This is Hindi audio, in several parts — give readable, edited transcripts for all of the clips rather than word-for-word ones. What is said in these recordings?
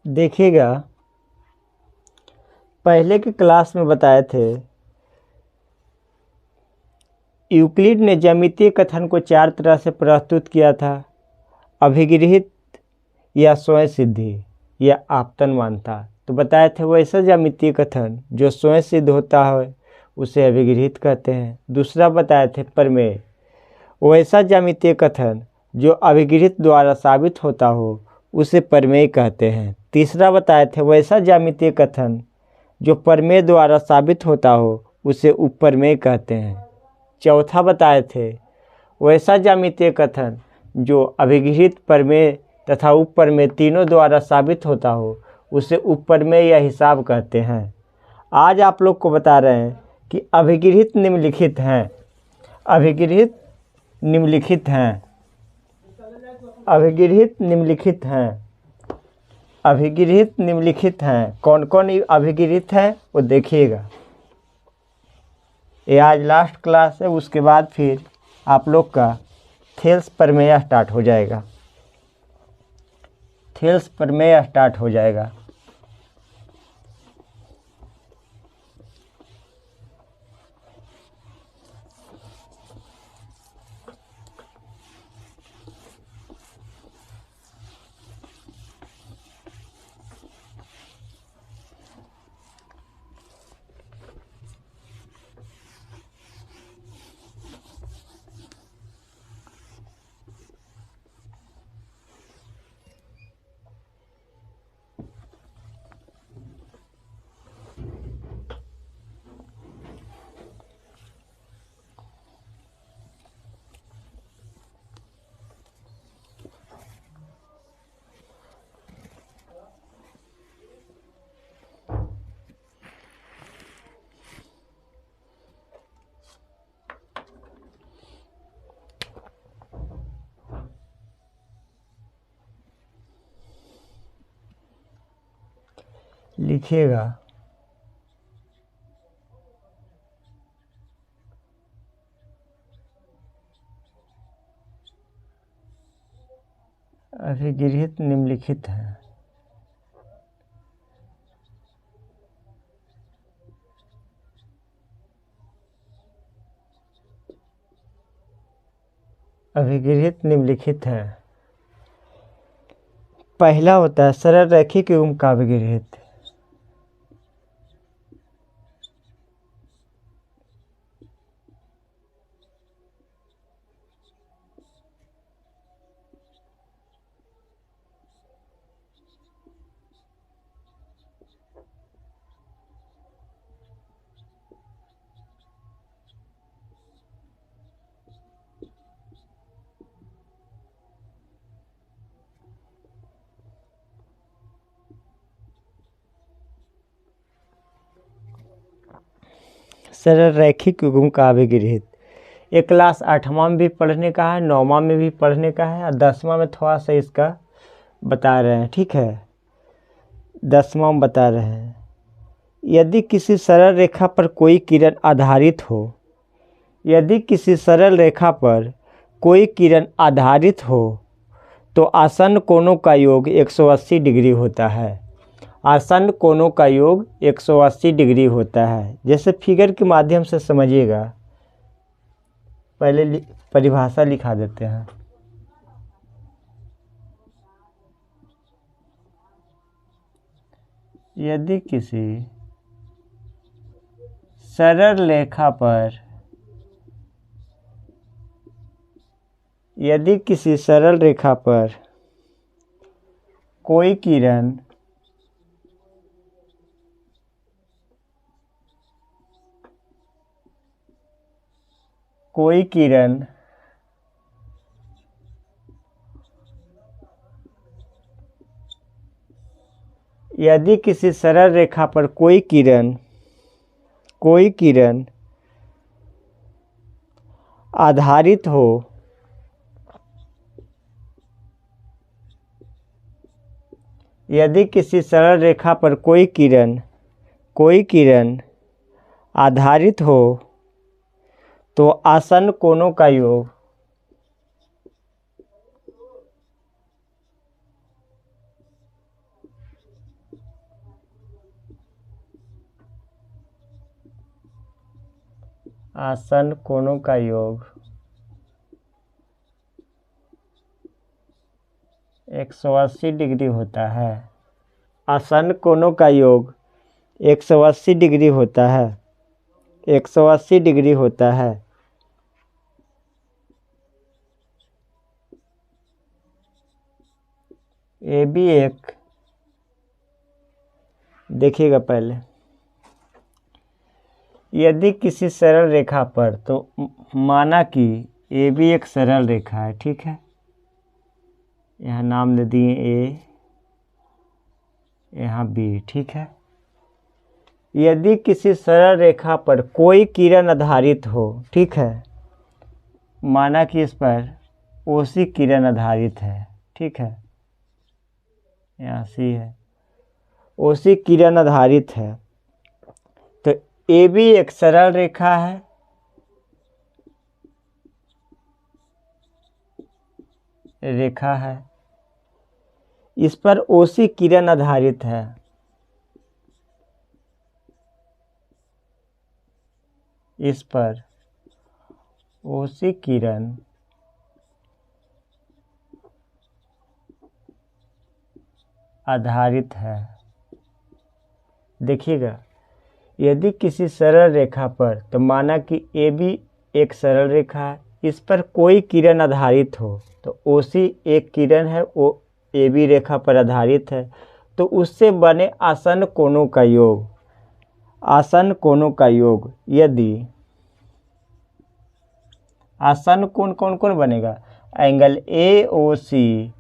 देखिएगा, पहले के क्लास में बताए थे यूक्लिड ने ज्यामितीय कथन को 4 तरह से प्रस्तुत किया था। अभिगृहित या स्वयं सिद्धि या आपतन था। तो बताए थे वैसा ज्यामितीय कथन जो स्वयं सिद्ध होता है उसे अभिगृहित कहते हैं। दूसरा बताए थे प्रमेय, वैसा ज्यामितीय कथन जो अभिगृहित द्वारा साबित होता हो उसे प्रमेय कहते हैं। तीसरा बताए थे वैसा ज्यामितीय कथन जो प्रमेय द्वारा साबित होता हो उसे उपप्रमेय कहते हैं। चौथा बताए थे वैसा ज्यामितीय कथन जो अभिगृहित, प्रमेय तथा उपप्रमेय तीनों द्वारा साबित होता हो उसे उपप्रमेय या हिसाब कहते हैं। आज आप लोग को बता रहे हैं कि अभिगृहित निम्नलिखित हैं। अभिगृहित निम्नलिखित हैं। अभिगृहित निम्नलिखित हैं। अभिगृहित निम्नलिखित हैं। कौन कौन अभिगृहित है वो देखिएगा। ये आज लास्ट क्लास है, उसके बाद फिर आप लोग का थेल्स प्रमेय स्टार्ट हो जाएगा। थेल्स प्रमेय स्टार्ट हो जाएगा। लिखिएगा, अभिगृहित निम्नलिखित है। अभिगृहित निम्नलिखित है। पहला होता है सरल रैखिक एवं का अभिगृहित। सरल रैखिक युग्म का अभिगृहित ये क्लास 8वां में भी पढ़ने का है, 9वां में भी पढ़ने का है और 10वां में थोड़ा सा इसका बता रहे हैं। ठीक है, 10वां में बता रहे हैं यदि किसी सरल रेखा पर कोई किरण आधारित हो, यदि किसी सरल रेखा पर कोई किरण आधारित हो तो आसन्न कोणों का योग 180 डिग्री होता है। आसन्न कोणों का योग 180 डिग्री होता है। जैसे फिगर के माध्यम से समझिएगा। पहले परिभाषा लिखा देते हैं। यदि किसी सरल रेखा पर, यदि किसी सरल रेखा पर कोई किरण यदि किसी सरल रेखा पर कोई किरण आधारित हो यदि किसी सरल रेखा पर कोई किरण आधारित हो तो आसन्न कोणों का योग आसन कोणों का योग 180 डिग्री होता है। आसन कोणों का योग 180 डिग्री होता है। 180 डिग्री होता है। ये भी एक, देखिएगा पहले, यदि किसी सरल रेखा पर, तो माना कि ए भी एक सरल रेखा है, ठीक है, यहाँ नाम दे दिए ए, यहाँ बी, ठीक है। यदि किसी सरल रेखा पर कोई किरण आधारित हो, ठीक है, माना कि इस पर ओसी किरण आधारित है, ठीक है, यहाँ सी है, ओसी किरण आधारित है, तो ए भी एक सरल रेखा है, इस पर ओसी किरण आधारित है, इस पर ओसी किरण आधारित है। देखिएगा, यदि किसी सरल रेखा पर, तो माना कि ए भी एक सरल रेखा है, इस पर कोई किरण आधारित हो, तो ओसी एक किरण है, वो ए बी रेखा पर आधारित है, तो उससे बने आसन कोणों का योग, आसन कोणों का योग, यदि आसन कोण कौन कौन बनेगा, angle A O C,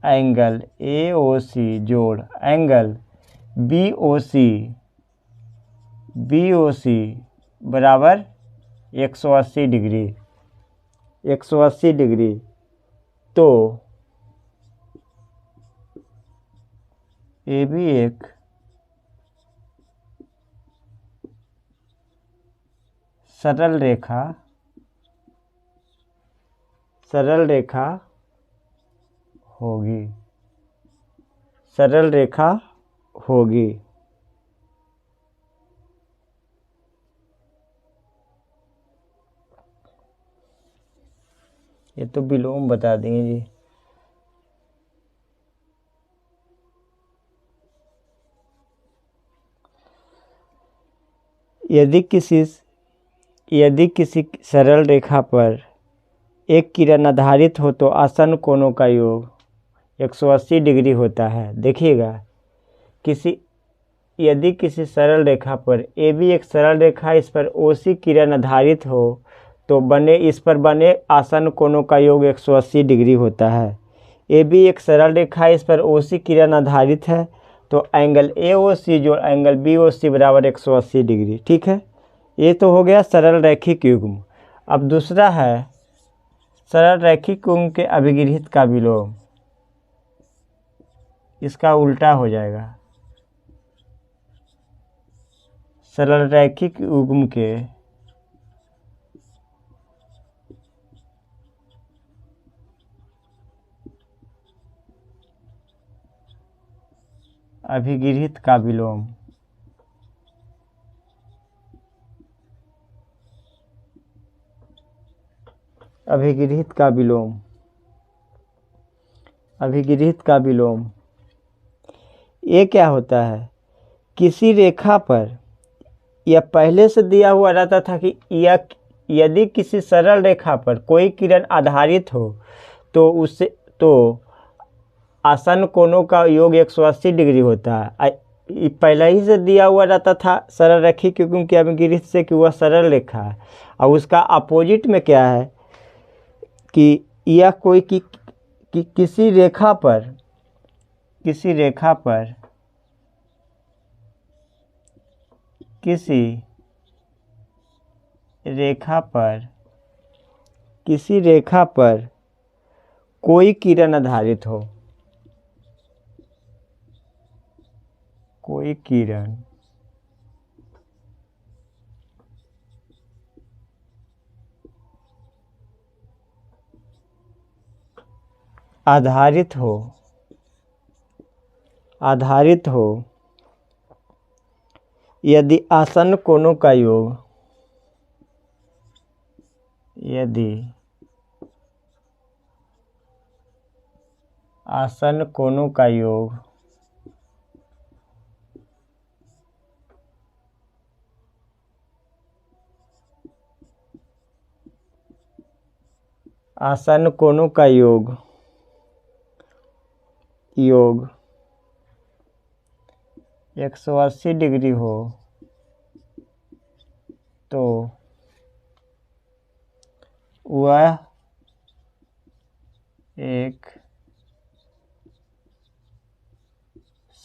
angle A ओ सी जोड़ एंगल बी ओ सी, बी ओ सी बराबर 180 डिग्री, 180 डिग्री, तो ये भी एक सरल रेखा होगी, सरल रेखा होगी। ये तो विलोम बता देंगे जी। यदि किसी सरल रेखा पर एक किरण आधारित हो, तो आसन कोणों का योग 180 डिग्री होता है। देखिएगा, यदि किसी सरल रेखा पर, ए भी एक सरल रेखा, इस पर ओसी किरण आधारित हो, तो इस पर बने आसन कोणों का योग 180 डिग्री होता है। ए भी एक सरल रेखा, इस पर ओसी किरण आधारित है, तो एंगल ए ओ सी जो एंगल बी ओ सी बराबर 180 डिग्री, ठीक है। ये तो हो गया सरल रैखिक युग्म। अब दूसरा है सरल रैखिक युग्म के अभिगृहित का विलोम, इसका उल्टा हो जाएगा। सरल रैखिक युग्म के अभिगृहित का विलोम, अभिगृहित का विलोम, अभिगृहित का विलोम। ये क्या होता है, किसी रेखा पर यह पहले से दिया हुआ रहता था कि यदि किसी सरल रेखा पर कोई किरण आधारित हो, तो आसन कोणों का योग 180 डिग्री होता है। पहले ही से दिया हुआ रहता था सरल रैखिक युग्म के अभिगृहित से कि वह सरल रेखा है, और उसका अपोजिट में क्या है कि यह कोई किसी रेखा पर किसी रेखा पर कोई किरण आधारित हो, कोई किरण आधारित हो, यदि आसन कोणों का योग यदि आसन्न कोणों का योग आसन्न कोणों का योग 180 डिग्री हो तो वह एक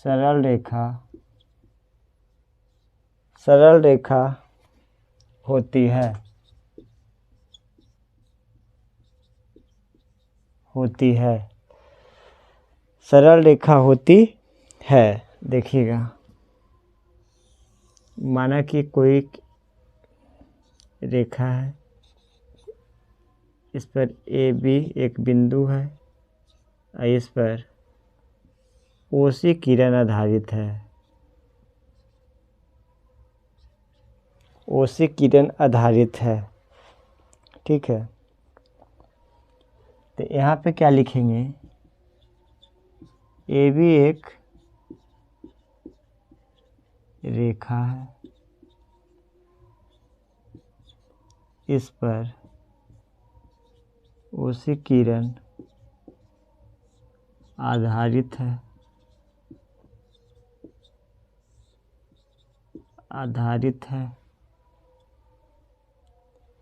सरल रेखा होती है सरल रेखा होती है। देखिएगा, माना कि कोई रेखा है, इस पर ए बी एक बिंदु है और इस पर ओसी किरण आधारित है। ओसी किरण आधारित है, ठीक है। तो यहाँ पे क्या लिखेंगे, ए भी एक रेखा है, इस पर ओसी किरण आधारित है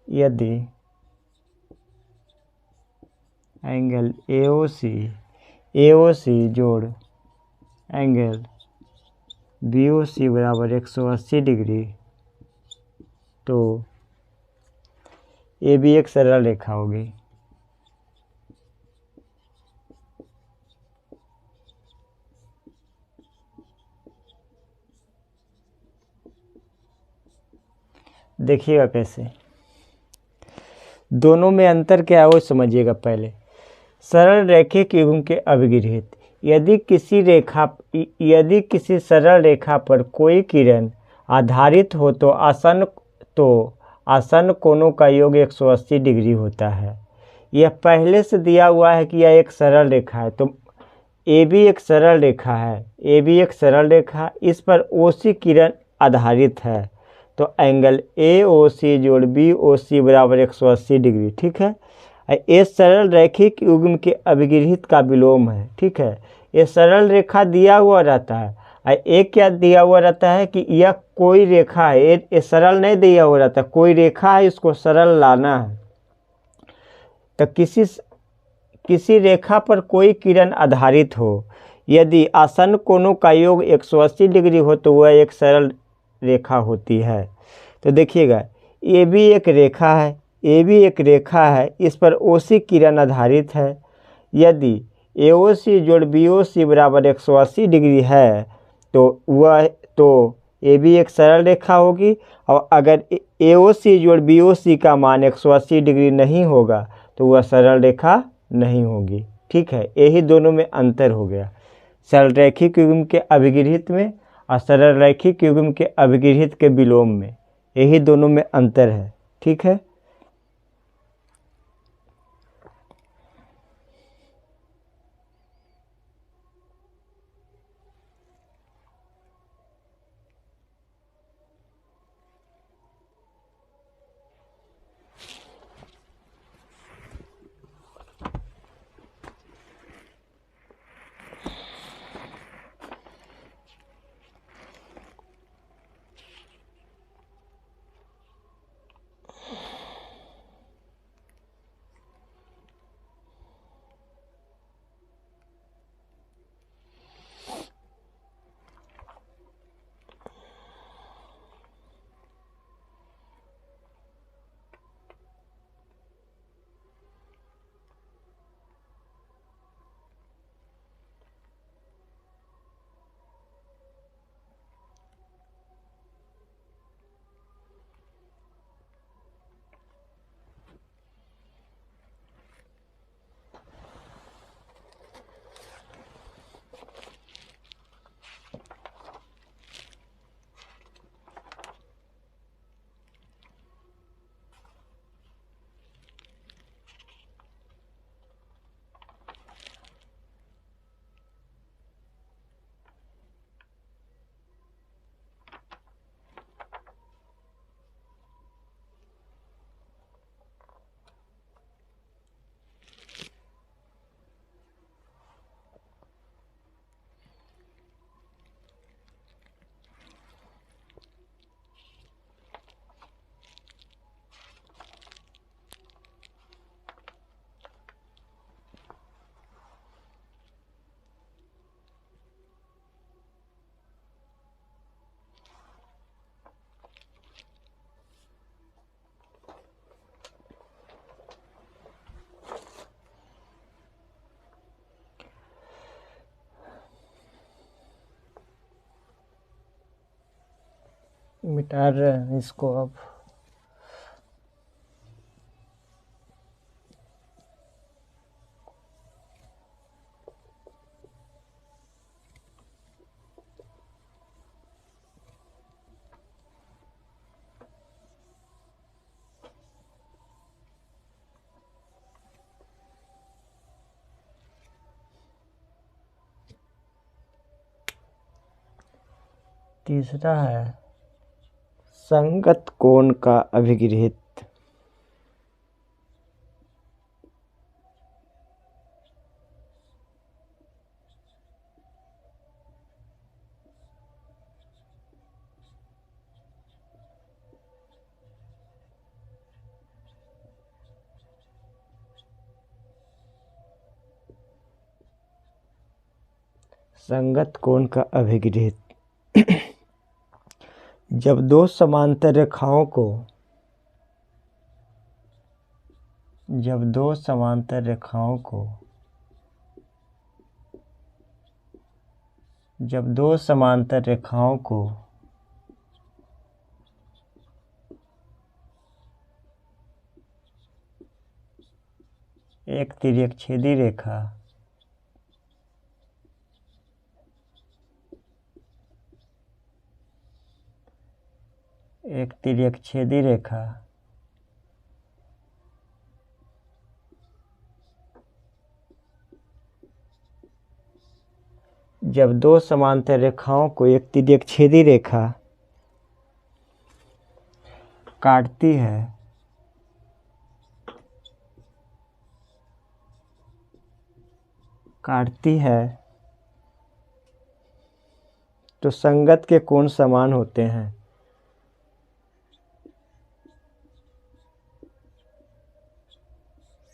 यदि एंगल AOC जोड़ एंगल BOC बराबर 180 डिग्री तो ये भी एक सरल रेखा होगी। देखिएगा कैसे, दोनों में अंतर क्या है वो समझिएगा। पहले सरल रैखिक युग्म के अभिगृहित, यदि किसी सरल रेखा पर कोई किरण आधारित हो तो आसन्न कोणों का योग 180 डिग्री होता है। यह पहले से दिया हुआ है कि यह एक सरल रेखा है, तो ए भी एक सरल रेखा, इस पर OC किरण आधारित है तो एंगल AOC जोड़ BOC बराबर 180 डिग्री, ठीक है। ये सरल रैखिक युग्म के अभिगृहित का विलोम है, ठीक है। ये सरल रेखा दिया हुआ रहता है, एक क्या दिया हुआ रहता है कि यह कोई रेखा है, ये सरल नहीं दिया हुआ रहता, कोई रेखा है, इसको सरल लाना है। तो किसी रेखा पर कोई किरण आधारित हो, यदि आसन्न कोणों का योग 180 डिग्री हो तो वह एक सरल रेखा होती है। तो देखिएगा, ये भी एक रेखा है, इस पर OC किरण आधारित है। यदि AOC जोड़ BOC बराबर 180 डिग्री है तो ये भी एक सरल रेखा होगी, और अगर AOC जोड़ BOC का मान 180 डिग्री नहीं होगा तो वह सरल रेखा नहीं होगी, ठीक है। यही दोनों में अंतर हो गया, सरल रैखिक युग्म के अभिगृहित में और सरल रैखिक युग्म के अभिगृहित के विलोम में, यही दोनों में अंतर है, ठीक है। मिटा रहे हैं इसको अब। तीसरा है संगत कोण का अभिगृहित। संगत कोण का अभिगृहित जब दो समांतर रेखाओं को एक तिर्यकछेदी रेखा जब दो समांतर रेखाओं को एक तिर्यकछेदी रेखा काटती है तो संगत के कोण समान होते हैं।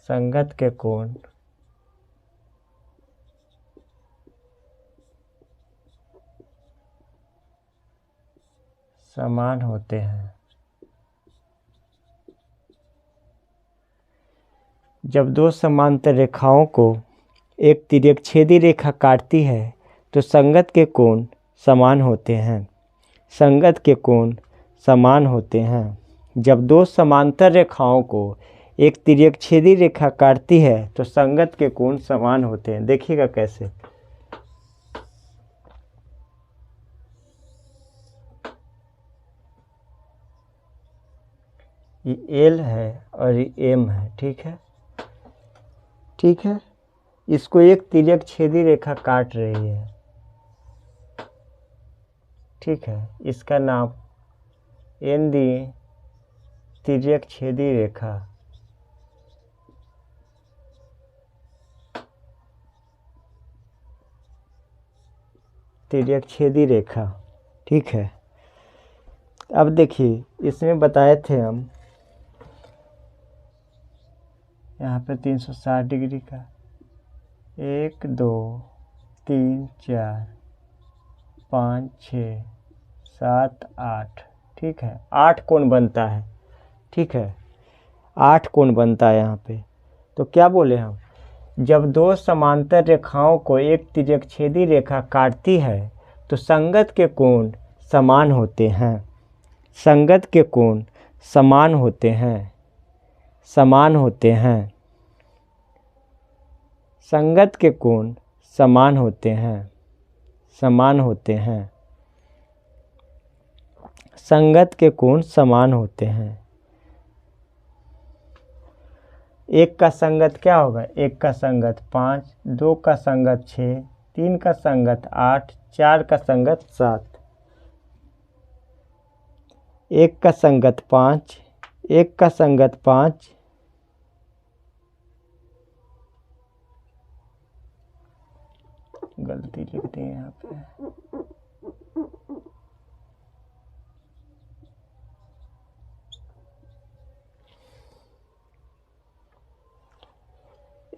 संगत के कोण समान होते हैं। जब दो समांतर रेखाओं को एक तिर्यकछेदी रेखा काटती है तो संगत के कोण समान होते हैं। संगत के कोण समान होते हैं। जब दो समांतर रेखाओं को एक तिर्यकछेदी रेखा काटती है तो संगत के कोण समान होते हैं। देखिएगा कैसे। ये एल है और ये एम है। ठीक है। इसको एक तिर्यकछेदी रेखा काट रही है। ठीक है, इसका नाम एन दिए तिर्यकछेदी रेखा। ठीक है। अब देखिए इसमें बताए थे हम यहाँ पे 360 डिग्री का 1 2 3 4 5 6 7 8। ठीक है, 8 कोण बनता है। ठीक है, 8 कोण बनता है यहाँ पे। तो क्या बोले हम, जब दो समांतर रेखाओं को एक तिर्यकछेदी रेखा काटती है तो संगत के कोण समान होते हैं। संगत के कोण समान होते हैं। संगत के कोण समान होते हैं। संगत के कोण समान होते हैं। एक का संगत क्या होगा, एक का संगत 5, 2 का संगत 6, 3 का संगत 8, 4 का संगत 7। एक का संगत 5, एक का संगत 5, गलती लिख दी यहाँ पे।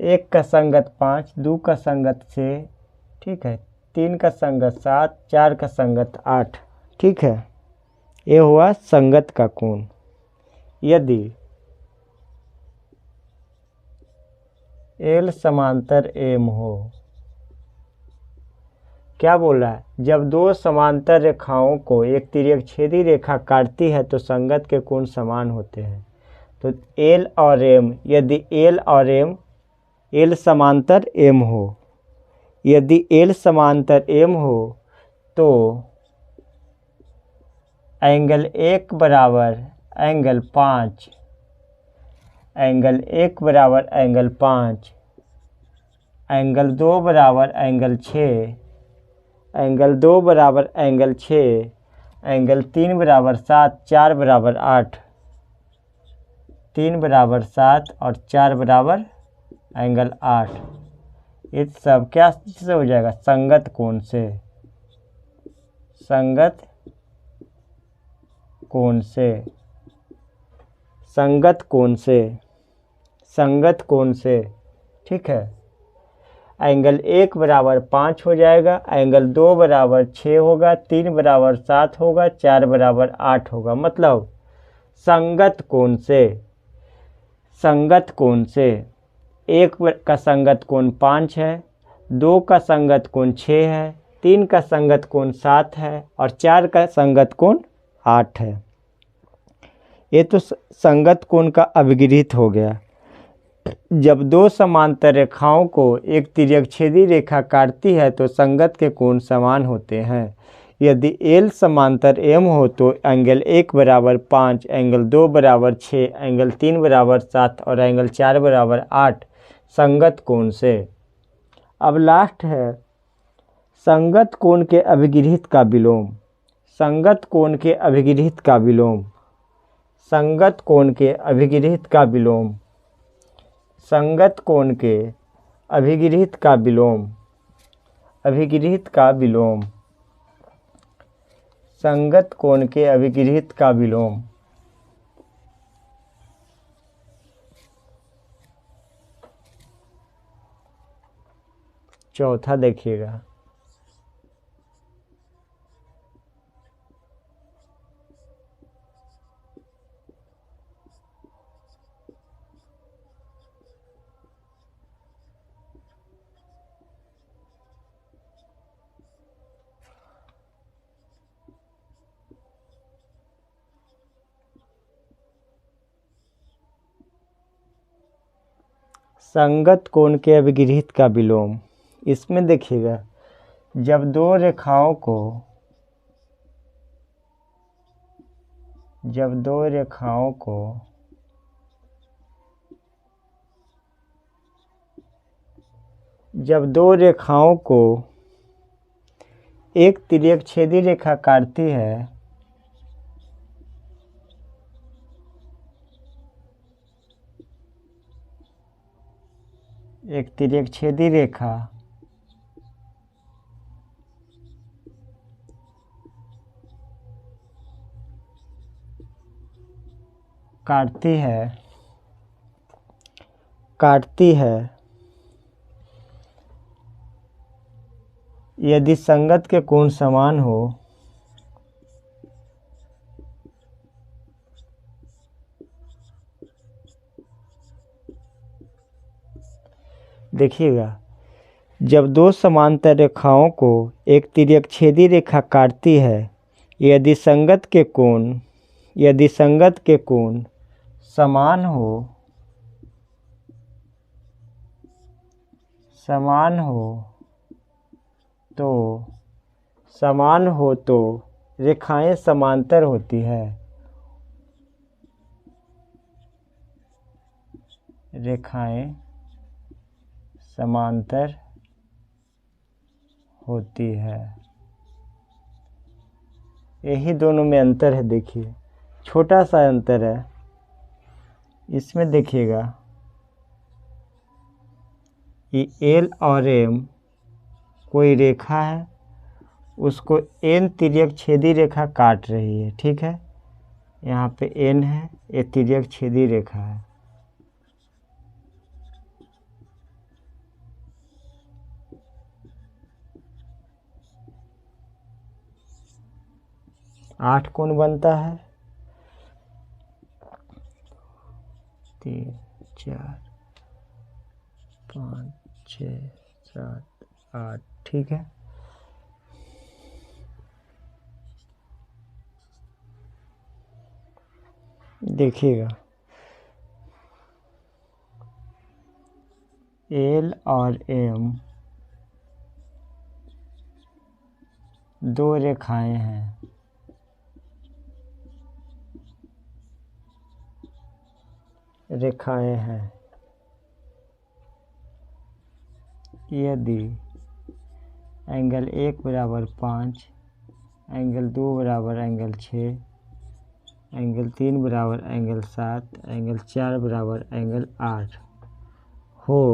एक का संगत 5, 2 का संगत 6, ठीक है, 3 का संगत 7, 4 का संगत 8। ठीक है, ये हुआ संगत का कोण। यदि एल समांतर एम हो क्या बोल रहा है, जब दो समांतर रेखाओं को एक तिर्यकछेदी रेखा काटती है तो संगत के कोण समान होते हैं। तो एल और एम, यदि एल और एम, एल समांतर एम हो, यदि एल समांतर एम हो तो एंगल 1 बराबर एंगल 5, एंगल 1 बराबर एंगल 5, एंगल 2 बराबर एंगल 6, एंगल 2 बराबर एंगल 6, एंगल 3 बराबर 7, 4 बराबर 8, 3 बराबर 7 और 4 बराबर एंगल 8। ये सब क्या से हो जाएगा, संगत कोण से, संगत कोण से, संगत कोण से, संगत कोण से, ठीक है। एंगल 1 बराबर 5 हो जाएगा, एंगल 2 बराबर 6 होगा, 3 बराबर 7 होगा, 4 बराबर 8 होगा। मतलब संगत कोण से, संगत कोण से 1 का संगत कोण 5 है, 2 का संगत कोण 6 है, 3 का संगत कोण 7 है और 4 का संगत कोण 8 है। ये तो संगत कोण का अभिगृहित हो गया। जब दो समांतर रेखाओं को एक तिर्यकछेदी रेखा काटती है तो संगत के कोण समान होते हैं। यदि एल समांतर एम हो तो एंगल 1 बराबर 5, एंगल 2 बराबर 6, एंगल 3 बराबर 7 और एंगल 4 बराबर 8 संगत कोण से। अब लास्ट है संगत कोण के अभिगृहित का विलोम, संगत कोण के अभिगृहित का विलोम, संगत कोण के अभिगृहित का विलोम, संगत कोण के अभिगृहित का विलोम, अभिगृहित का विलोम, संगत कोण के अभिगृहित का विलोम। चौथा देखिएगा, संगत कोण के अभिगृहित का विलोम। इसमें देखिएगा, जब दो रेखाओं को, जब दो रेखाओं को जब दो रेखाओं को एक तिर्यकछेदी रेखा काटती है एक तिर्यकछेदी रेखा काटती है यदि संगत के कोण समान हो देखिएगा, जब दो समांतर रेखाओं को एक तिर्यकछेदी रेखा काटती है यदि संगत के कोण समान हो तो रेखाएं समांतर होती है, रेखाएं समांतर होती है। यही दोनों में अंतर है। देखिए छोटा सा अंतर है इसमें। देखिएगा कि एल और एम कोई रेखा है, उसको एन तिर्यकछेदी रेखा काट रही है, ठीक है। यहाँ पे एन है, ये तिर्यकछेदी रेखा है। आठ कोण बनता है, 3 4 5 6 7 8, ठीक है। देखिएगा एल और एम दो रेखाएं हैं, यदि एंगल 1 बराबर 5, एंगल 2 बराबर एंगल 6, एंगल 3 बराबर एंगल 7, एंगल 4 बराबर एंगल 8 हो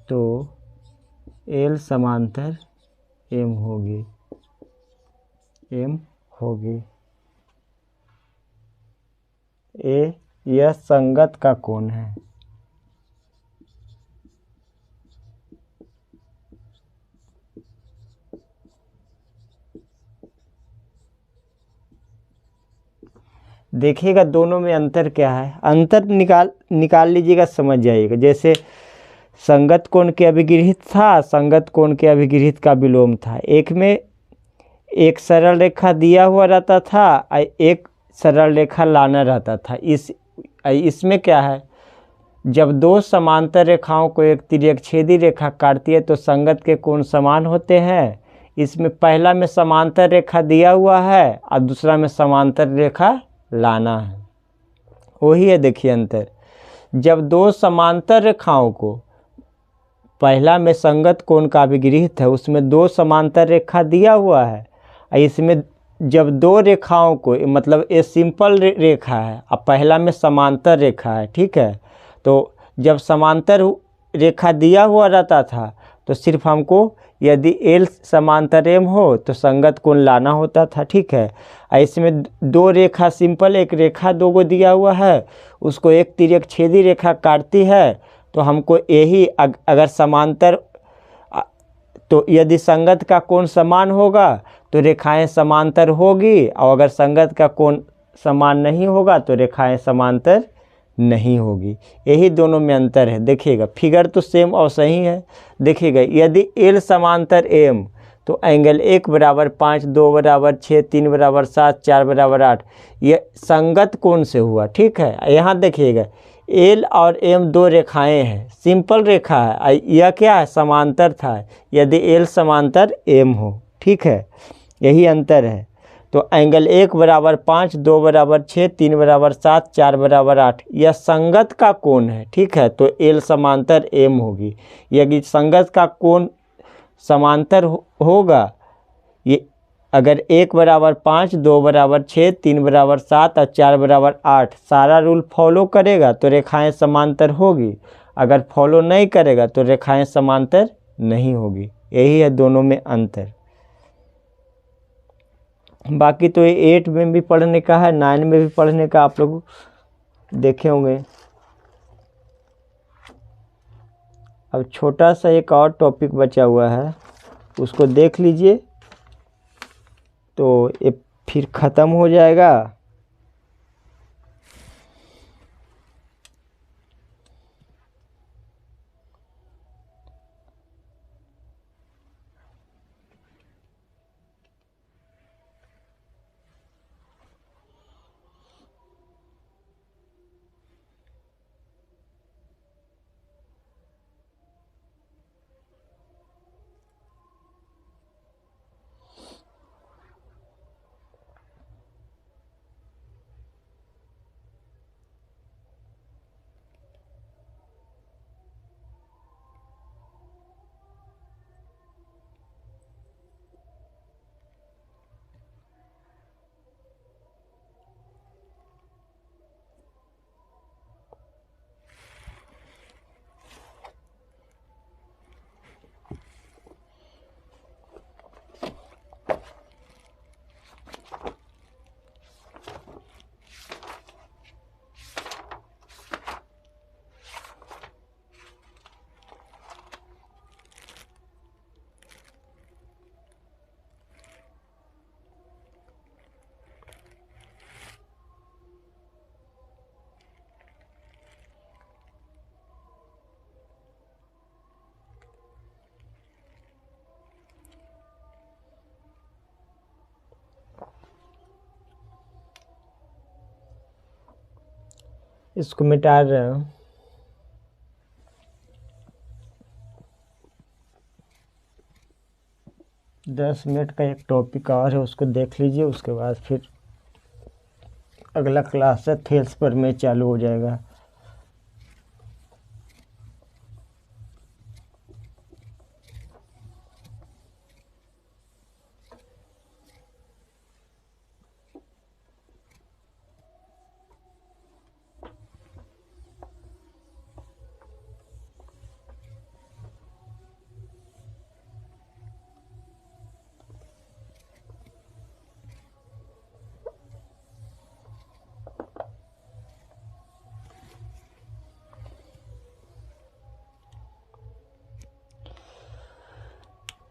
तो एल समांतर एम होगी, ए यह संगत का कोण है। देखिएगा दोनों में अंतर क्या है, अंतर निकाल लीजिएगा, समझ जाइएगा। जैसे संगत कोण के अभिगृहित था, संगत कोण के अभिगृहित का विलोम था। एक में एक सरल रेखा दिया हुआ रहता था और एक सरल रेखा लाना रहता था। इसमें क्या है, जब दो समांतर रेखाओं को एक तिर्यकछेदी रेखा काटती है तो संगत के कोण समान होते हैं। इसमें पहला में समांतर रेखा दिया हुआ है और दूसरा में समांतर रेखा लाना है, वही है। देखिए अंतर, जब दो समांतर रेखाओं को, पहला में संगत कोण का अभिगृहित है, उसमें दो समांतर रेखा दिया हुआ है, इसमें जब दो रेखाओं को, मतलब ये सिंपल रेखा है और पहला में समांतर रेखा है, ठीक है। तो जब समांतर रेखा दिया हुआ रहता था तो सिर्फ हमको यदि एल समांतर एम हो तो संगत कोण लाना होता था, ठीक है। इसमें दो रेखा सिंपल, एक रेखा दो को दिया हुआ है, उसको एक तिर्यकछेदी रेखा काटती है तो हमको यही, अगर समांतर, तो यदि संगत का कोण समान होगा तो रेखाएं समांतर होगी, और अगर संगत का कोण समान नहीं होगा तो रेखाएं समांतर नहीं होगी। यही दोनों में अंतर है। देखिएगा फिगर तो सेम और सही है। देखिएगा यदि एल समांतर एम तो एंगल 1 बराबर 5, 2 बराबर 6, 3 बराबर 7, 4 बराबर 8, यह संगत कोण से हुआ, ठीक है। यहाँ देखिएगा एल और एम दो रेखाएं हैं, सिंपल रेखा है, यह क्या है, समांतर था, यदि एल समांतर एम हो, ठीक है। यही अंतर है। तो एंगल 1 बराबर 5, 2 बराबर 6, 3 बराबर 7, 4 बराबर 8, यह संगत का कोण है, ठीक है। तो एल समांतर एम होगी। यदि संगत का कोण समांतर होगा, ये अगर 1 बराबर 5, 2 बराबर 6, 3 बराबर 7 और 4 बराबर 8 सारा रूल फॉलो करेगा तो रेखाएं समांतर होगी, अगर फॉलो नहीं करेगा तो रेखाएं समांतर नहीं होगी। यही है दोनों में अंतर। बाकी तो ये 8 में भी पढ़ने का है, 9 में भी पढ़ने का, आप लोग देखे होंगे। अब छोटा सा एक और टॉपिक बचा हुआ है, उसको देख लीजिए तो ये फिर ख़त्म हो जाएगा। इसको मिटा रहे हैं। दस मिनट का एक टॉपिक और है, उसको देख लीजिए, उसके बाद फिर अगला क्लास है थेल्स पर में चालू हो जाएगा।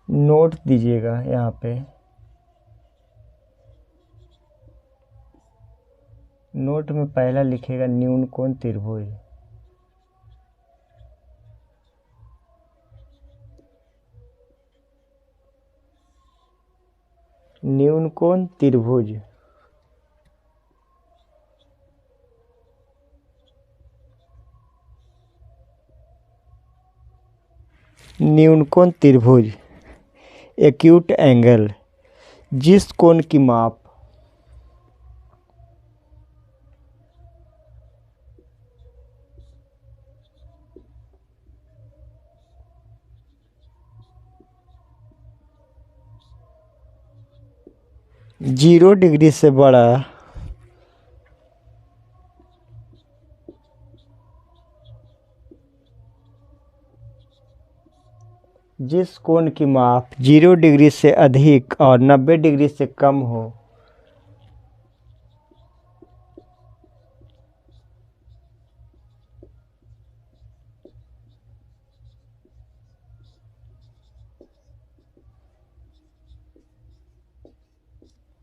नोट दीजिएगा यहाँ पे, नोट में पहला लिखेगा न्यून कोण त्रिभुज। न्यून कोण त्रिभुज। न्यून कोण त्रिभुज एक्यूट एंगल, जिस कोण की माप जीरो डिग्री से बड़ा जिस कोण की माप 0 डिग्री से अधिक और 90 डिग्री से कम हो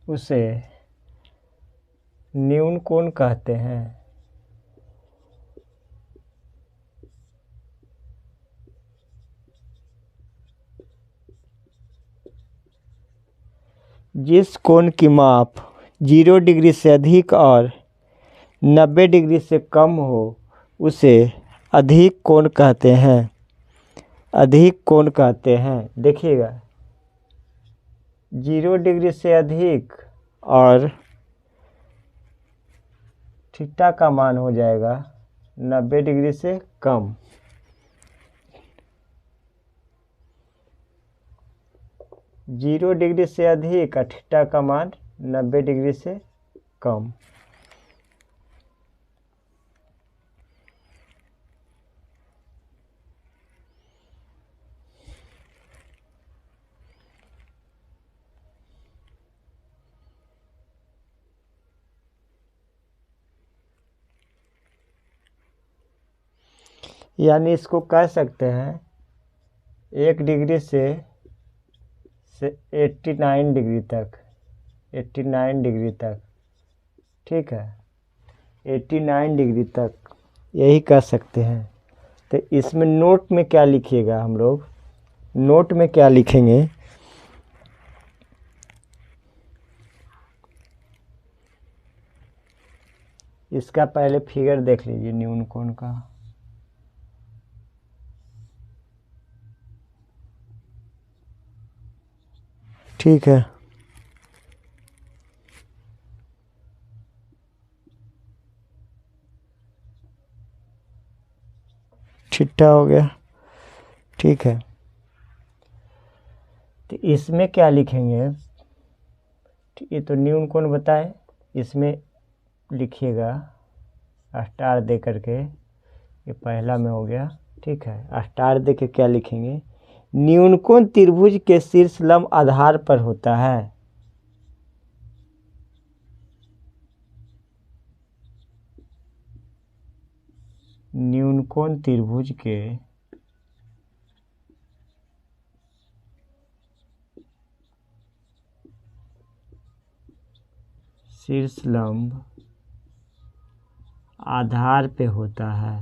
उसे न्यून कोण कहते हैं। जिस कोण की माप 0 डिग्री से अधिक और 90 डिग्री से कम हो उसे अधिक कोण कहते हैं। अधिक कोण कहते हैं। देखिएगा 0 डिग्री से अधिक और थीटा का मान हो जाएगा 90 डिग्री से कम। जीरो डिग्री से अधिक और थीटा का मान 90 डिग्री से कम। यानी इसको कह सकते हैं 1 डिग्री से 89 डिग्री तक, 89 डिग्री तक, ठीक है, 89 डिग्री तक यही कह सकते हैं। तो इसमें नोट में क्या लिखिएगा, हम लोग नोट में क्या लिखेंगे, इसका पहले फिगर देख लीजिए न्यून कोण का। ठीक है, छिट्टा हो गया। ठीक है, तो इसमें क्या लिखेंगे, ये तो न्यून कोण बताए, इसमें लिखिएगा स्टार दे करके, ये पहला में हो गया। ठीक है, स्टार दे के क्या लिखेंगे, न्यून कोण त्रिभुज के शीर्ष लंब आधार पर होता है। न्यून कोण त्रिभुज के शीर्ष लंब आधार पे होता है।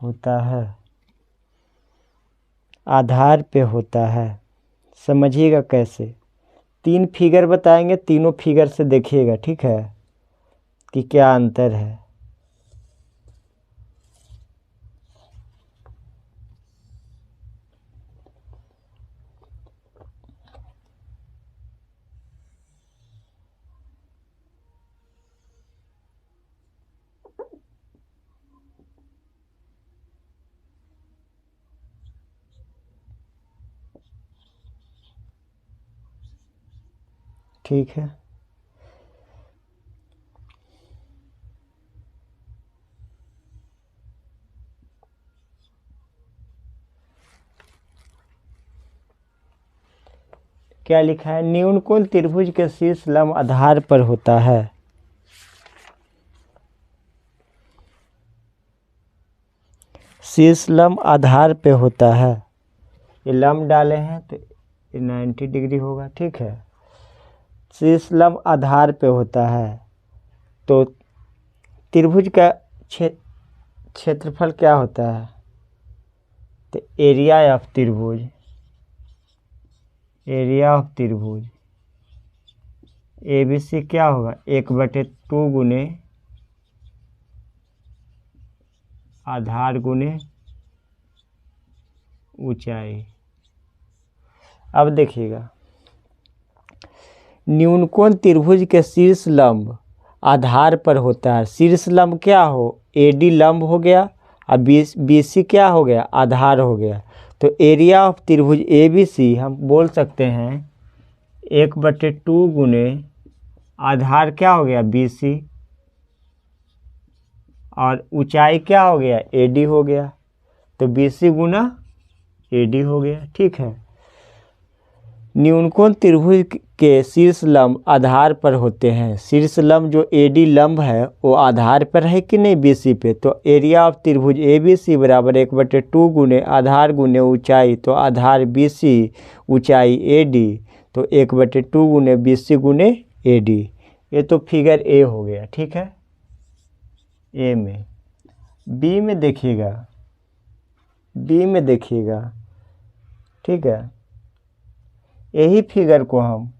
होता है, आधार पे होता है। समझिएगा कैसे। 3 फिगर बताएंगे, तीनों फिगर से देखिएगा, ठीक है, कि क्या अंतर है। ठीक है, क्या लिखा है? न्यून कोण त्रिभुज के शीर्ष लंब आधार पर होता है। शीर्ष लंब आधार पे होता है। ये लंब डाले हैं तो ये 90 डिग्री होगा, ठीक है। शीर्ष लंब आधार पे होता है तो त्रिभुज का क्षेत्रफल क्या होता है? तो एरिया ऑफ त्रिभुज, एरिया ऑफ त्रिभुज ABC क्या होगा? 1/2 गुने आधार गुने ऊंचाई। अब देखिएगा, न्यूनकोण त्रिभुज के शीर्ष लंब आधार पर होता है। शीर्ष लंब क्या हो? AD लंब हो गया और BC क्या हो गया? आधार हो गया। तो एरिया ऑफ त्रिभुज ABC हम बोल सकते हैं 1/2 गुने आधार क्या हो गया? BC, और ऊंचाई क्या हो गया? AD हो गया। तो BC गुना AD हो गया, ठीक है। न्यूनकोण त्रिभुज के शीर्ष लंब आधार पर होते हैं। शीर्ष लंब जो AD लंब है वो आधार पर है कि नहीं? BC पे। तो एरिया ऑफ त्रिभुज ABC बराबर 1/2 गुने आधार गुने ऊंचाई, तो आधार BC ऊंचाई AD, तो 1/2 गुने BC गुने AD। ये तो फिगर A हो गया, ठीक है। A में B में देखिएगा, B में देखिएगा, ठीक है। यही फिगर को हम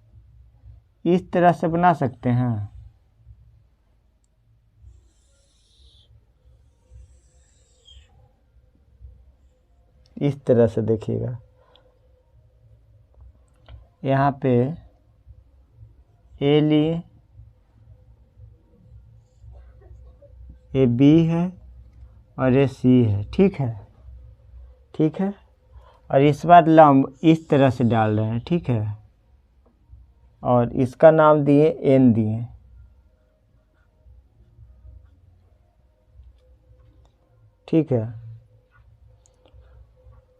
इस तरह से बना सकते हैं। इस तरह से देखिएगा, यहाँ पे A लिए, ये B है और ये C है, ठीक है, ठीक है। और इस बार लंब इस तरह से डाल रहे हैं, ठीक है, और इसका नाम दिए N दिए, ठीक है।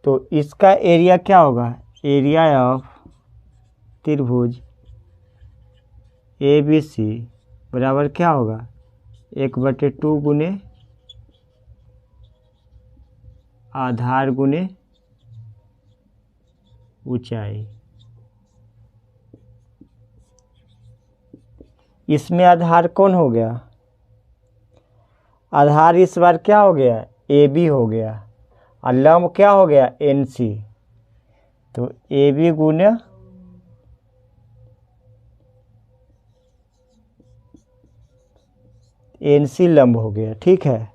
तो इसका एरिया क्या होगा? एरिया ऑफ त्रिभुज ABC बराबर क्या होगा? 1/2 गुने आधार गुने ऊंचाई। इसमें आधार कौन हो गया? आधार इस बार क्या हो गया? AB हो गया, और लंब क्या हो गया? NC। तो AB गुने NC लंब हो गया, ठीक है।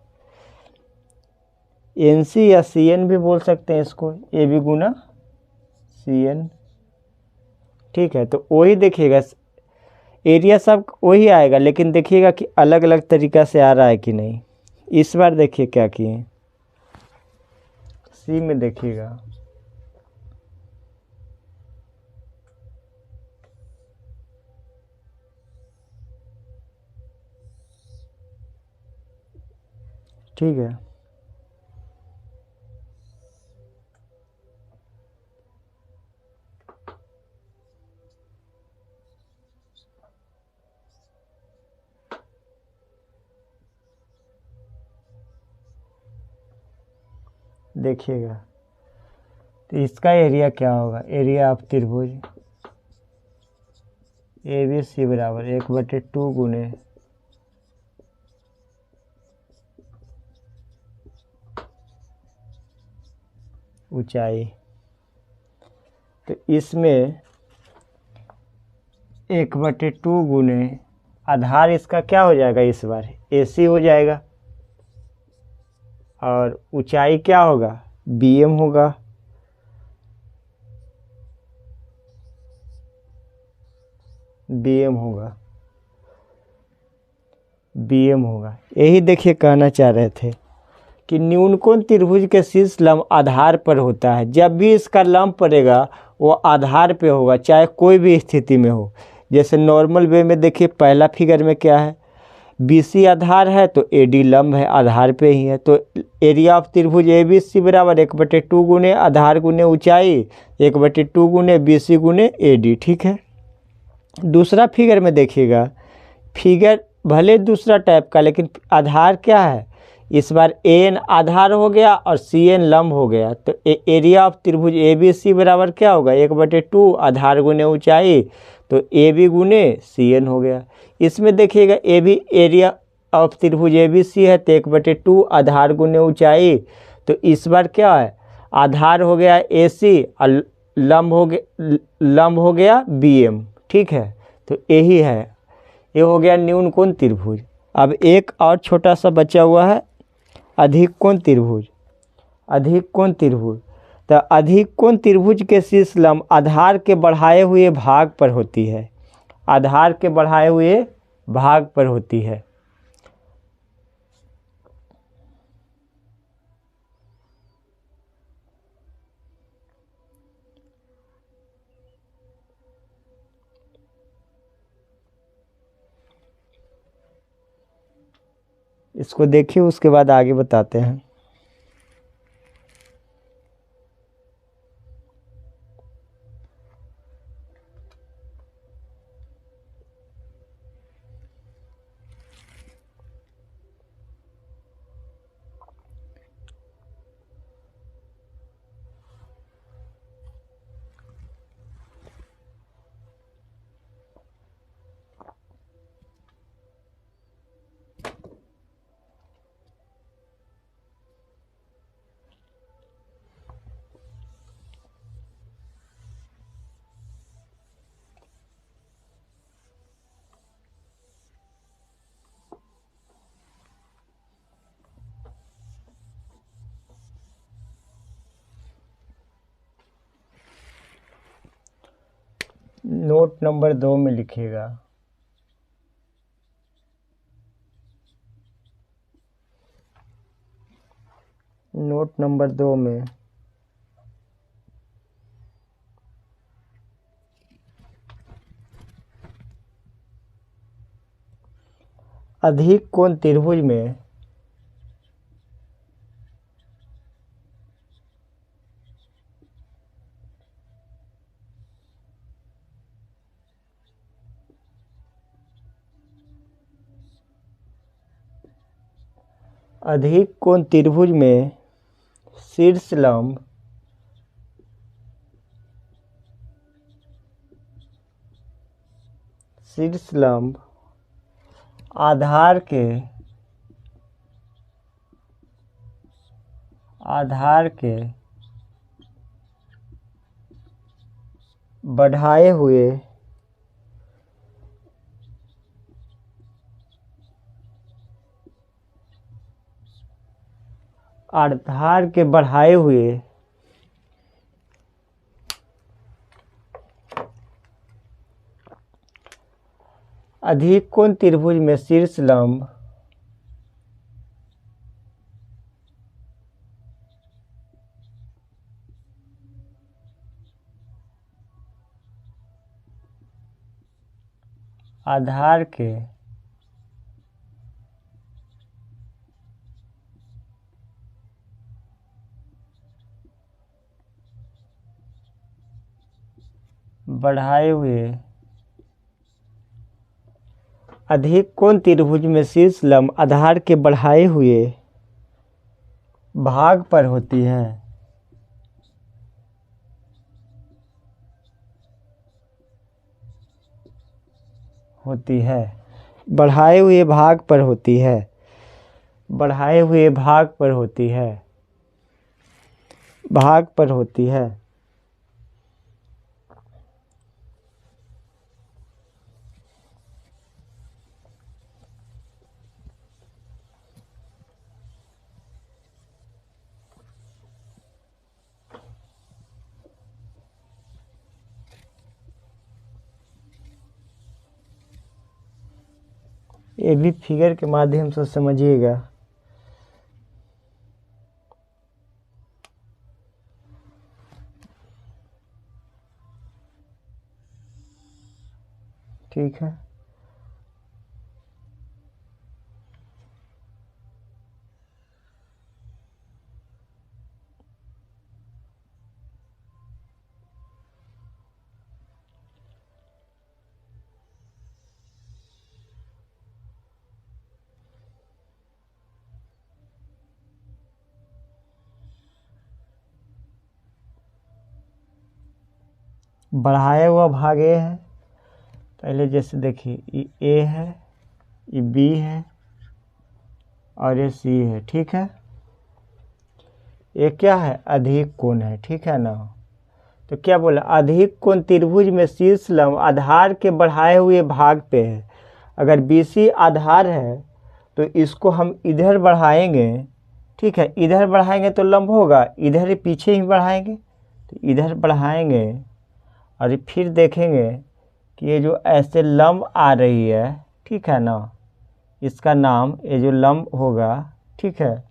NC या CN भी बोल सकते हैं इसको, AB गुना CN, ठीक है। तो वही देखिएगा, एरिया सब वही आएगा, लेकिन देखिएगा कि अलग अलग तरीका से आ रहा है कि नहीं। इस बार देखिए क्या किए, C में देखिएगा, ठीक है। देखिएगा, तो इसका एरिया क्या होगा? एरिया ऑफ त्रिभुज ABC बराबर 1/2 गुने ऊंचाई। तो इसमें 1/2 गुने आधार इसका क्या हो जाएगा, इस बार AC हो जाएगा, और ऊंचाई क्या होगा, BM होगा। BM होगा, BM होगा। यही देखिए कहना चाह रहे थे कि न्यूनकोण त्रिभुज के शीर्ष लंब आधार पर होता है। जब भी इसका लंब पड़ेगा वो आधार पे होगा, चाहे कोई भी स्थिति में हो। जैसे नॉर्मल वे में देखिए पहला फिगर में क्या है, BC आधार है तो AD लंब है, आधार पे ही है। तो एरिया ऑफ त्रिभुज ABC बराबर 1/2 गुने आधार गुने ऊंचाई 1/2 गुने BC गुने AD। ठीक है। दूसरा फिगर में देखिएगा, फिगर भले दूसरा टाइप का, लेकिन आधार क्या है, इस बार AN आधार हो गया और CN लंब हो गया। तो एरिया ऑफ त्रिभुज ABC बराबर क्या होगा, 1/2 आधार गुने ऊंचाई, तो AB गुने CN हो गया। इसमें देखिएगा AB एरिया ऑफ त्रिभुज ABC है तो 1/2 आधार गुने ऊंचाई, तो इस बार क्या है, आधार हो गया AC और लंब हो गया BM। ठीक है। तो यही है, ये हो गया न्यूनकोण त्रिभुज। अब एक और छोटा सा बचा हुआ है, अधिक कोण त्रिभुज। अधिक कोण त्रिभुज, तो अधिक कोण त्रिभुज के शीर्ष लंब आधार के बढ़ाए हुए भाग पर होती है। आधार के बढ़ाए हुए भाग पर होती है। इसको देखिए, उसके बाद आगे बताते हैं। नोट नंबर 2 में लिखिएगा, नोट नंबर 2 में अधिक कोण त्रिभुज में अधिक कोण त्रिभुज में शीर्ष लंब आधार के बढ़ाए हुए आधार के बढ़ाए हुए अधिक कोण त्रिभुज में शीर्ष लंब आधार के बढ़ाए हुए अधिक कोण त्रिभुज में शीर्ष लंब आधार के बढ़ाए हुए भाग पर होती है। बढ़ाए हुए भाग पर होती है। बढ़ाए हुए भाग पर होती है। ये भी फिगर के माध्यम से समझिएगा। ठीक है, बढ़ाया हुआ भाग ए है। पहले जैसे देखिए, ये ए है, ये बी है और ये सी है। ठीक है, ये क्या है? अधिक कोण है। ठीक है ना। तो क्या बोला? अधिक कोण त्रिभुज में शीर्ष लंब आधार के बढ़ाए हुए भाग पे है। अगर BC आधार है तो इसको हम इधर बढ़ाएंगे। ठीक है, इधर बढ़ाएंगे तो लंब होगा, इधर पीछे ही बढ़ाएंगे तो इधर बढ़ाएंगे और फिर देखेंगे कि ये जो ऐसे लंब आ रही है, ठीक है ना, इसका नाम, ये जो लंब होगा, ठीक है,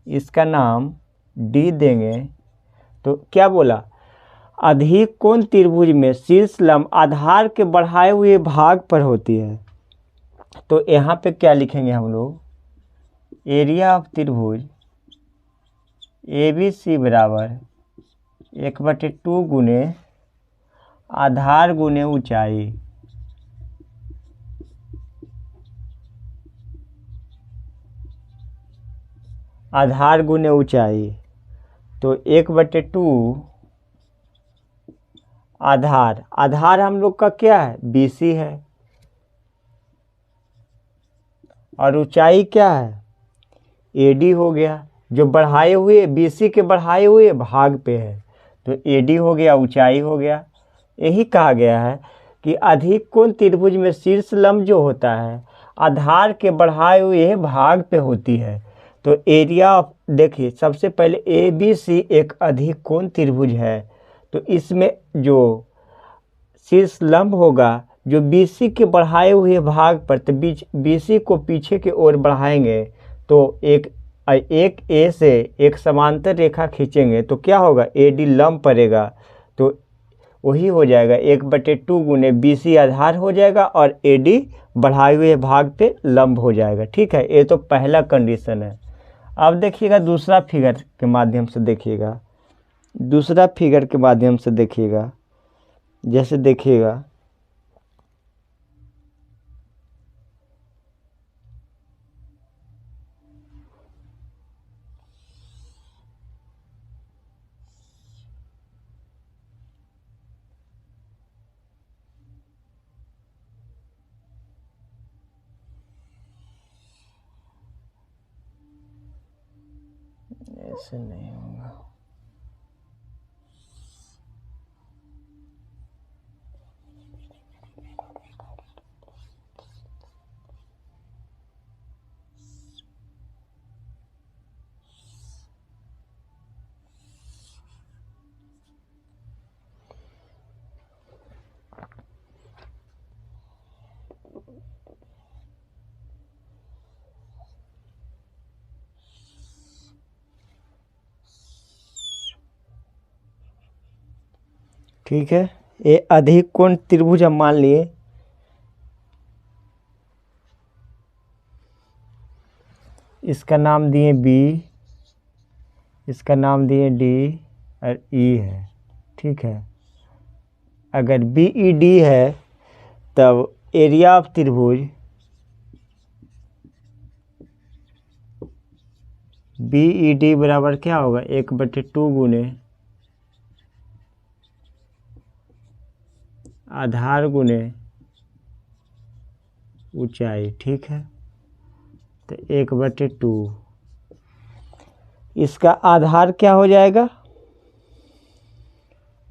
इसका नाम D देंगे। तो क्या बोला? अधिक कोण त्रिभुज में शीर्ष लंब आधार के बढ़ाए हुए भाग पर होती है। तो यहाँ पे क्या लिखेंगे हम लोग? एरिया ऑफ त्रिभुज ABC बराबर 1/2 गुने आधार गुने ऊंचाई। आधार गुने ऊंचाई, तो 1/2 आधार। आधार हम लोग का क्या है? BC है। और ऊंचाई क्या है? AD हो गया, जो बढ़ाए हुए BC के बढ़ाए हुए भाग पे है। तो AD हो गया, ऊंचाई हो गया। यही कहा गया है कि अधिक कोण त्रिभुज में शीर्ष लंब जो होता है आधार के बढ़ाए हुए भाग पे होती है। तो एरिया ऑफ, देखिए सबसे पहले ABC एक अधिक कोण त्रिभुज है। तो इसमें जो शीर्ष लंब होगा जो BC के बढ़ाए हुए भाग पर, तो BC को पीछे की ओर बढ़ाएंगे तो एक A से एक समांतर रेखा खींचेंगे तो क्या होगा? AD लंब पड़ेगा। तो वही हो जाएगा 1/2 गुने BC आधार हो जाएगा और AD बढ़ाए हुए भाग पे लंब हो जाएगा। ठीक है, ये तो पहला कंडीशन है। अब देखिएगा दूसरा फिगर के माध्यम से देखिएगा। दूसरा फिगर के माध्यम से देखिएगा, जैसे देखिएगा, ऐसे नहीं होगा। ठीक है, ये अधिक कोण त्रिभुज हम मान लिए। इसका नाम दिए B, इसका नाम दिए D और E है। ठीक है, अगर BED है तब एरिया ऑफ त्रिभुज BED बराबर क्या होगा? 1/2 गुने आधार गुने ऊंचाई। ठीक है, तो 1/2, इसका आधार क्या हो जाएगा?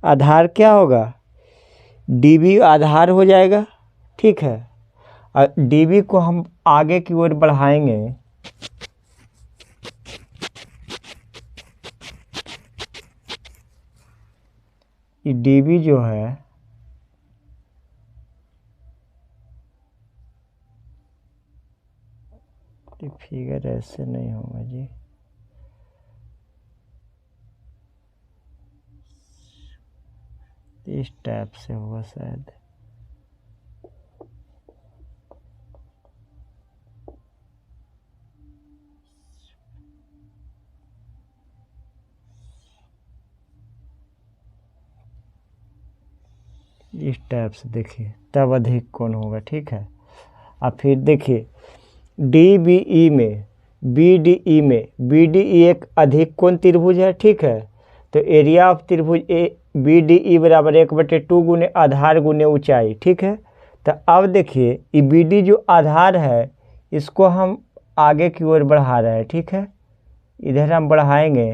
आधार क्या होगा? DB आधार हो जाएगा। ठीक है, और DB को हम आगे की ओर बढ़ाएंगे, ये DB जो है तो फिगर ऐसे नहीं होगा जी, इस टाइप से होगा शायद। इस टाइप से देखिए, तब अधिक कोण होगा। ठीक है, अब फिर देखिए डी बी ई में, बी डी ई में, बी डी ई एक अधिक कोण त्रिभुज है। ठीक है, तो एरिया ऑफ त्रिभुज ए बी डी ई बराबर 1/2 गुने आधार गुने ऊंचाई। ठीक है, तो अब देखिए ये बी डी जो आधार है इसको हम आगे की ओर बढ़ा रहे हैं। ठीक है, इधर हम बढ़ाएंगे।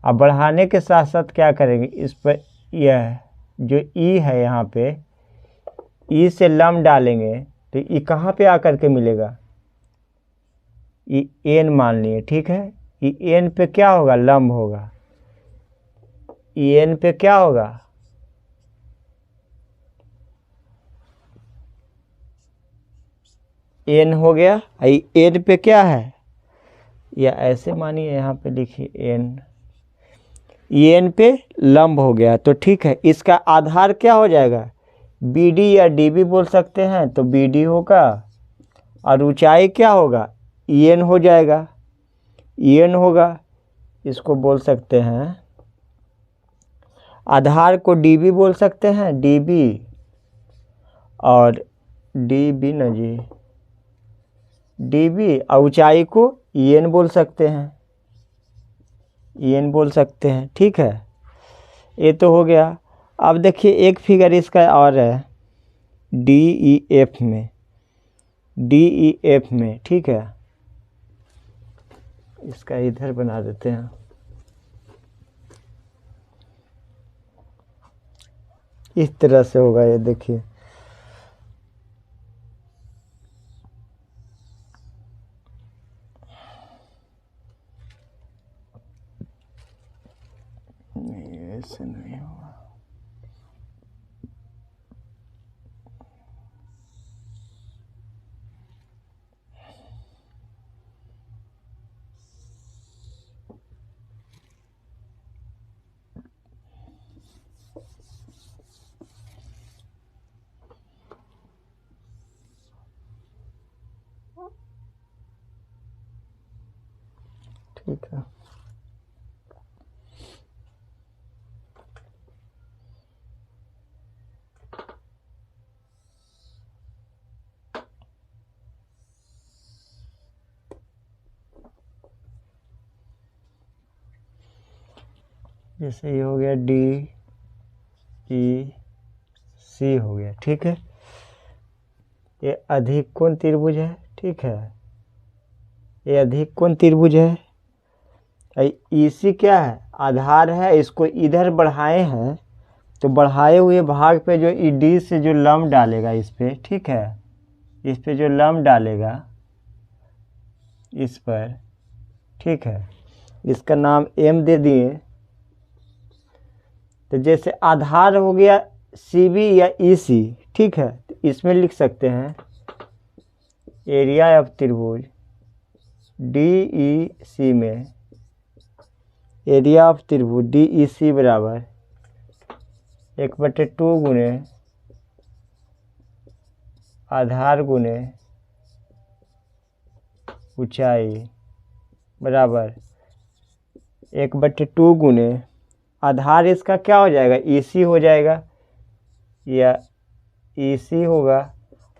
अब बढ़ाने के साथ साथ क्या करेंगे, इस पर यह जो ई है यहाँ पे ई से लंब डालेंगे, तो ई कहाँ पे आकर के मिलेगा, ई एन मान लिए। ठीक है, ई एन पे क्या होगा, लंब होगा। ई एन पे क्या होगा, एन हो गया। ई एन पे क्या है, या ऐसे मानिए यहाँ पे लिखिए एन, एन पे लंब हो गया। तो ठीक है, इसका आधार क्या हो जाएगा, बी डी या डी बी बोल सकते हैं, तो बी डी होगा। और ऊंचाई क्या होगा, एन हो जाएगा, एन होगा। इसको बोल सकते हैं, आधार को डी बी बोल सकते हैं, डी बी, और डी बी न जी, डी बी, और ऊंचाई को एन बोल सकते हैं, एन बोल सकते हैं। ठीक है, ये तो हो गया। अब देखिए एक फिगर इसका और है, डी ई एफ में, डी ई एफ में। ठीक है, इसका इधर बना देते हैं। इस तरह से होगा ये, देखिए नहीं, ऐसे नहीं होगा। ठीक है, जैसे ये हो गया डी ई सी हो गया। ठीक है, ये अधिक कोण त्रिभुज है। ठीक है, ये अधिक कोण त्रिभुज है। ई सी क्या है, आधार है। इसको इधर बढ़ाए हैं, तो बढ़ाए हुए भाग पे जो ई डी से जो लंब डालेगा इस पे, ठीक है, इस पे जो लंब डालेगा इस पर, ठीक है, इसका नाम एम दे दिए। तो जैसे आधार हो गया सी बी या ई सी। ठीक है, तो इसमें लिख सकते हैं एरिया ऑफ त्रिभुज डी ई सी में, एरिया ऑफ त्रिभुज डी ई सी बराबर 1/2 गुने आधार गुने ऊंचाई बराबर 1/2 गुने आधार। इसका क्या हो जाएगा, ई सी हो जाएगा या ई सी होगा,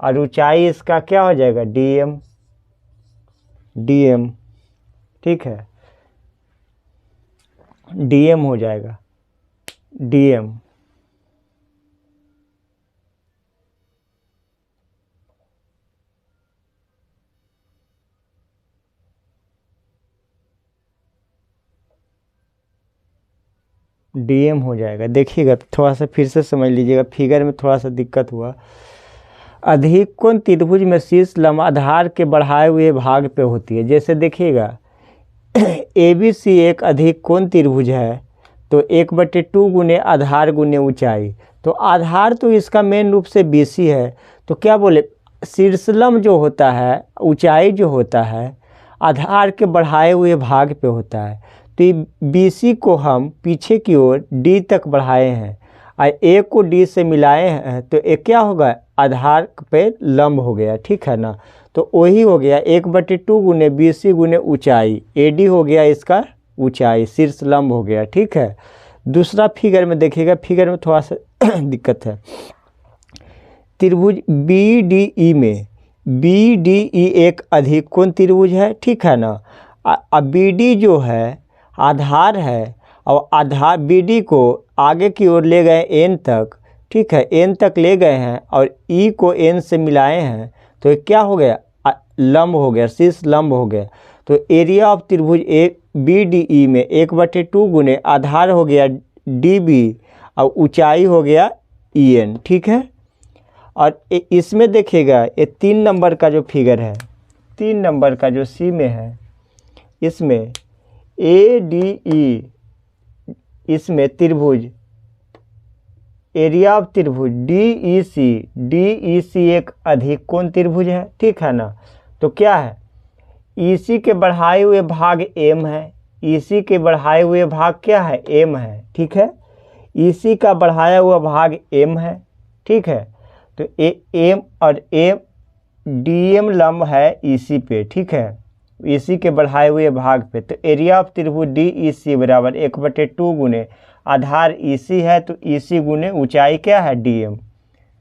और ऊंचाई इसका क्या हो जाएगा, डी एम, डी एम। ठीक है, डी एम हो जाएगा, डी एम। डीएम हो जाएगा। देखिएगा थोड़ा सा फिर से समझ लीजिएगा, फिगर में थोड़ा सा दिक्कत हुआ। अधिक कोण त्रिभुज में शीर्ष लंब आधार के बढ़ाए हुए भाग पे होती है। जैसे देखिएगा ए बी सी एक अधिक कोण त्रिभुज है, तो 1/2 गुने आधार गुने ऊंचाई। तो आधार तो इसका मेन रूप से BC है, तो क्या बोले शीर्ष लंब जो होता है, ऊंचाई जो होता है, आधार के बढ़ाए हुए भाग पे होता है। तो ये BC को हम पीछे की ओर D तक बढ़ाए हैं और A को D से मिलाए हैं, तो ये क्या होगा, आधार पे लंब हो गया, ठीक है ना। तो वही हो गया 1/2 गुने BC गुने ऊंचाई, AD हो गया इसका ऊंचाई, शीर्ष लंब हो गया, ठीक है। दूसरा फिगर में देखिएगा, फिगर में थोड़ा सा दिक्कत है। त्रिभुज BDE में BDE एक अधिक कोण त्रिभुज है, ठीक है ना। अब BD जो है आधार है और आधार BD को आगे की ओर ले गए N तक, ठीक है, N तक ले गए हैं और E को N से मिलाए हैं, तो ये क्या हो गया, लंब हो गया, शीर्ष लंब हो गया। तो एरिया ऑफ त्रिभुज BDE में 1/2 गुने आधार हो गया DB और ऊंचाई हो गया EN, ठीक है। और इसमें देखिएगा ये 3 नंबर का जो फिगर है, 3 नंबर का जो C में है, इसमें ADE, इसमें त्रिभुज एरिया ऑफ त्रिभुज DEC एक अधिक कोण त्रिभुज है, ठीक है ना। तो क्या है, EC के बढ़ाए हुए भाग M है, EC के बढ़ाए हुए भाग क्या है, M है, ठीक है। EC का बढ़ाया हुआ भाग M है, ठीक है। तो M और DM लंब है EC पे, ठीक है, EC के बढ़ाए हुए भाग पे। तो एरिया ऑफ त्रिभुज DEC बराबर 1/2 गुने आधार EC है, तो EC गुने ऊंचाई क्या है, DM,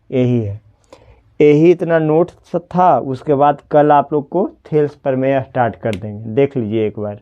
यही है। यही इतना नोट था। उसके बाद कल आप लोग को थेल्स प्रमेय स्टार्ट कर देंगे, देख लीजिए एक बार।